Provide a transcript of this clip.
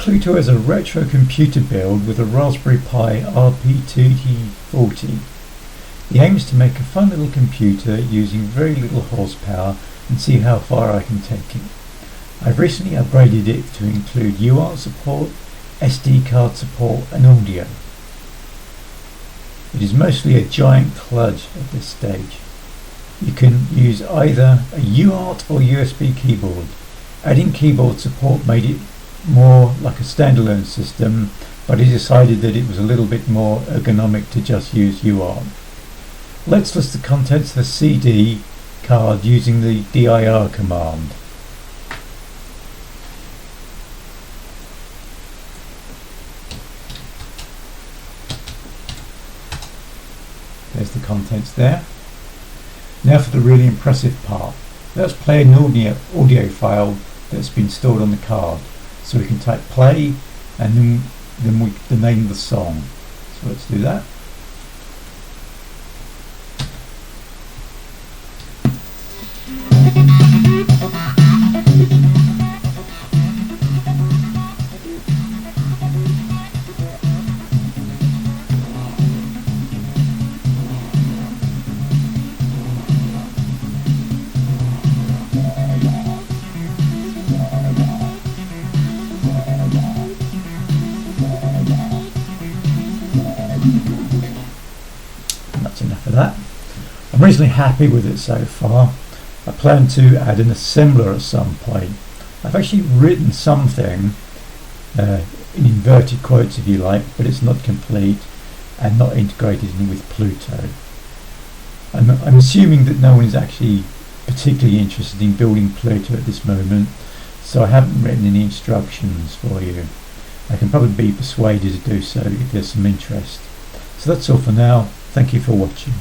Pluto is a retro computer build with a Raspberry Pi RP2040. The aim is to make a fun little computer using very little horsepower and see how far I can take it. I've recently upgraded it to include UART support, SD card support and audio. It is mostly a giant kludge at this stage. You can use either a UART or USB keyboard. Adding keyboard support made it more like a standalone system, but I decided that it was a little bit more ergonomic to just use UART. Let's list the contents of the CD card using the dir command. There's the contents there. Now for the really impressive part. Let's play an audio file that's been stored on the card. So we can type play and then the name of the song. So let's do that. That's enough of that. I'm reasonably happy with it so far. I plan to add an assembler at some point. I've actually written something, in inverted quotes if you like, but it's not complete and not integrated in with Pluto. I'm assuming that no one is actually particularly interested in building Pluto at this moment, so I haven't written any instructions for you. I can probably be persuaded to do so if there's some interest. So that's all for now. Thank you for watching.